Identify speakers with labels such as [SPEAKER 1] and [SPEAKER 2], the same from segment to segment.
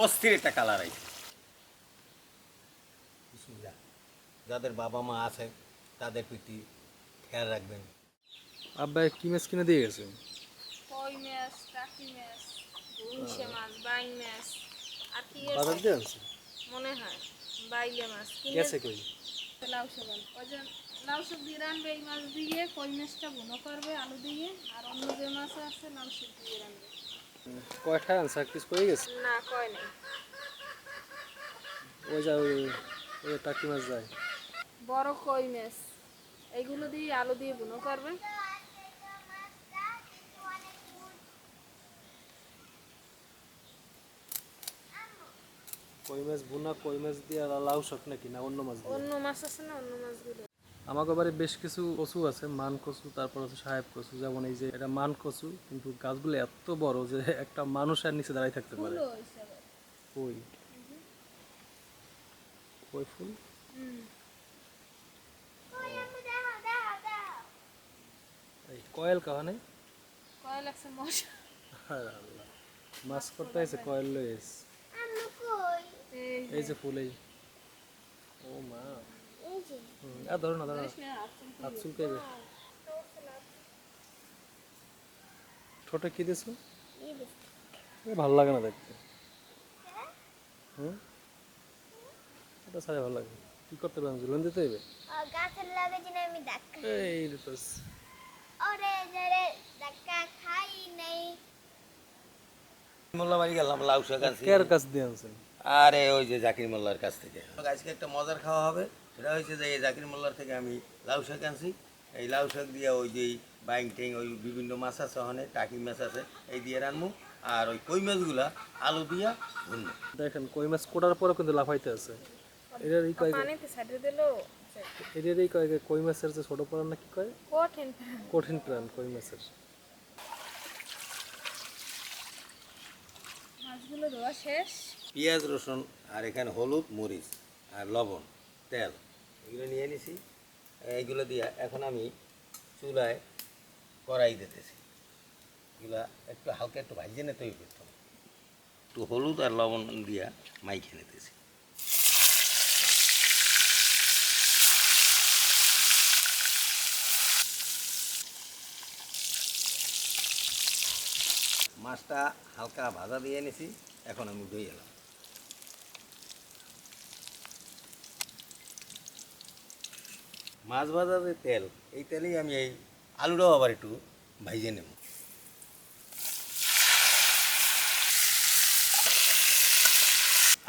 [SPEAKER 1] অস্থির একটা কালার আইছে। যাদের বাবা মা আছে তাদের প্রতি খেয়াল রাখবেন।
[SPEAKER 2] আব্বা কি মাছ কিনে দিয়ে গেছে?
[SPEAKER 3] কই মাছ, টাকি মাছ, গুলশে মাছ, বাইং মাছ, আর কি
[SPEAKER 2] বাজার
[SPEAKER 3] আছে
[SPEAKER 2] দিয়ে আনছে?
[SPEAKER 3] মনে হয় বাইলে মাছ কিনে
[SPEAKER 2] গেছে কই?
[SPEAKER 3] লাউ শাক ওই যে লাউ শাক দিয়ে রানবে, এই মাছ দিয়ে কই মাছটা ভুনো করবে আলু দিয়ে, আর অন্য যে মাছ আছে লাউ শাক দিয়ে রানবে।
[SPEAKER 2] কয়টা আনছে আর কিছু করে গেছে?
[SPEAKER 3] না কয় নাই।
[SPEAKER 2] ওই যা ওই ওই টাকি মাছ যায়।
[SPEAKER 3] বড় কই মাছ এইগুলো দিয়ে আলু দিয়ে ভুনো করবে।
[SPEAKER 2] কই মাছ ভুনা, কই মাছ দিয়ে আর লাউ শাক নাকি না অন্য মাছ দিয়ে?
[SPEAKER 3] অন্য মাছ আছে না, অন্য মাছগুলো
[SPEAKER 2] আমাদের বাড়ি বেশ কিছু কচু আছে, মান কচু, তারপর আছে সাহেব কচু। যেমন এই যে এটা মান কচু, কিন্তু গাছগুলো এত বড় যে একটা মানুষ আর নিচে দাঁড়ায় থাকতে পারে।
[SPEAKER 3] ফুলও হয়েছে আবার।
[SPEAKER 2] কই কই ফুল?
[SPEAKER 3] হুম।
[SPEAKER 2] এই কয়েল কাহানে?
[SPEAKER 3] কয় লাগছে মশা।
[SPEAKER 2] হায় আল্লাহ, মাছ করতে এসে কয়েল লয়ে এসে।
[SPEAKER 3] এই
[SPEAKER 2] এই যে ফুল, এই ও মা, আর ধরো না ধরো না, হাত চুলকাইবে। ঠোঁটে কি দিছো? ভালো লাগে না দেখতে। হুম, এটা ছাড়া ভালো লাগে। কি করতে পারবো, ঝুলন দিতে হইবে।
[SPEAKER 4] গাছের লাগে যেন আমি ধাক্কা
[SPEAKER 2] এই তো
[SPEAKER 4] ওরে জরে ধাক্কা খাই নাই।
[SPEAKER 1] মোল্লা বাড়ি গেলাম, লাউ শাক আনছি।
[SPEAKER 2] কেয়ার কাছ দিয়ে আনছেন?
[SPEAKER 1] আরে ওই যে জাকির মোল্লার কাছ থেকে আজকে একটা মজার খাওয়া হবে। সেটা হচ্ছে যে এই জাকির মোল্লার থেকে আমি লাউ শাক আনছি। এই লাউ শাক দিয়ে ওই যে বাইং টেং ওই বিভিন্ন মাছ আছে, ওখানে টাকি মাছ আছে, এই দিয়ে রানবো। আর ওই কই মাছগুলা আলু দিয়া ভুনবো।
[SPEAKER 2] দেখেন কই মাছ কোটার পরও কিন্তু লাফাইতে আছে। এটার এই কয়,
[SPEAKER 3] পানিতে ছাড়িয়ে দিলো
[SPEAKER 2] এটার এই কয় কই মাছের যে ছোট পড়ার না কি কয়,
[SPEAKER 3] কঠিন।
[SPEAKER 2] কঠিন প্রাণ কই মাছের।
[SPEAKER 3] মাছগুলো ধোয়া শেষ।
[SPEAKER 1] পেঁয়াজ রসুন আর এখানে হলুদ মরিচ আর লবণ তেল এগুলো নিয়ে নিছি। এইগুলো দিয়ে এখন আমি চুলায় কড়াই দিতেছি। এগুলা একটু হালকা একটু ভাজিয়ে নিতে হইবে, একটু হলুদ আর লবণ দিয়া মাইখে নিতেছি। মাছটা হালকা ভাজা দিয়ে নিছি, এখন আমি ধুয়ে এলাম। মাছ ভাজা যে তেল, এই তেলেই আমি এই আলুটাও আবার একটু ভাইজে নেব।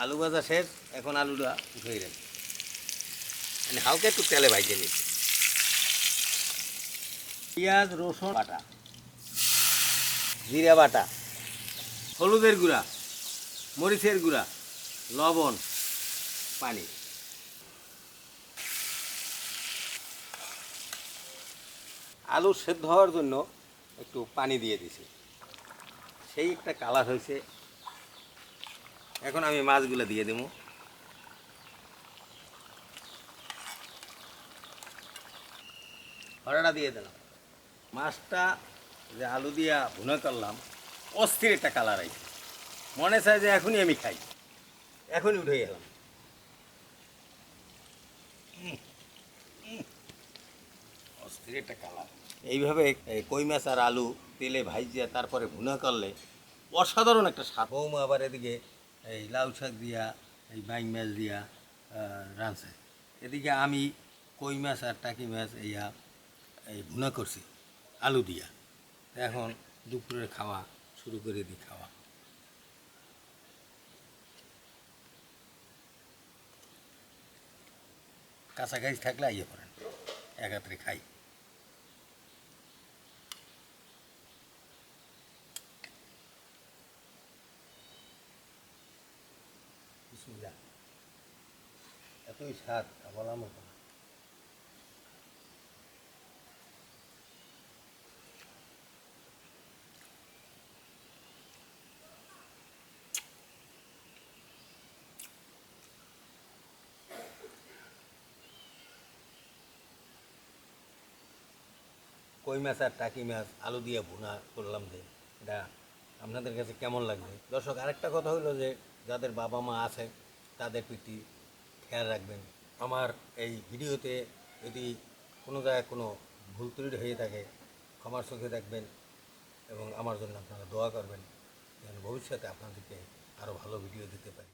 [SPEAKER 1] আলু ভাজা শেষ, এখন আলুটা উঠিয়ে রাখি, মানে হালকা একটু তেলে ভাইজে নিচ্ছি। পেঁয়াজ রসুন বাটা, জিরা বাটা, হলুদের গুঁড়া, মরিচের গুঁড়া, লবণ, পানি। আলু সেদ্ধ হওয়ার জন্য একটু পানি দিয়ে দিছি, সেই একটা কালার হয়েছে। এখন আমি মাছগুলো দিয়ে দেবো। হরাটা দিয়ে দিলাম। মাছটা যে আলু দিয়া ভুনা করলাম, অস্থির একটা কালার আইছে। মনে চায় যে এখনই আমি খাই, এখনই উঠে গেলাম। অস্থির একটা কালার। এইভাবে এই কই মাছ আর আলু তেলে ভাইজিয়া তারপরে ভুনা করলে অসাধারণ একটা স্বাদ। বৌমা আবার এদিকে এই লাউ শাক দিয়া, এই বাইং মাছ দিয়া রাঁধছে। এদিকে আমি কই মাছ আর টাকি মাছ এই ভুনা করছি আলু দিয়া। এখন দুপুরের খাওয়া শুরু করে দিই। খাওয়া কাছাকাছি থাকলে আইয়ে পড়েন, একাত্রে খাই। বিসমিল্লাহ। এতই স্বাদ বলার মতো না। কই মাছ আর টাকি মাছ আলু দিয়ে ভুনা করলাম, যে এটা আপনাদের কাছে কেমন লাগবে? দর্শক, আরেকটা কথা হলো যে যাদের বাবা মা আছে তাদের প্রতি খেয়াল রাখবেন। আমার এই ভিডিওতে যদি কোনো জায়গায় কোনো ভুল ত্রুটি হয়ে থাকে ক্ষমার চোখে দেখবেন এবং আমার জন্য আপনারা দোয়া করবেন যেন ভবিষ্যতে আপনাদেরকে আরও ভালো ভিডিও দিতে পারি।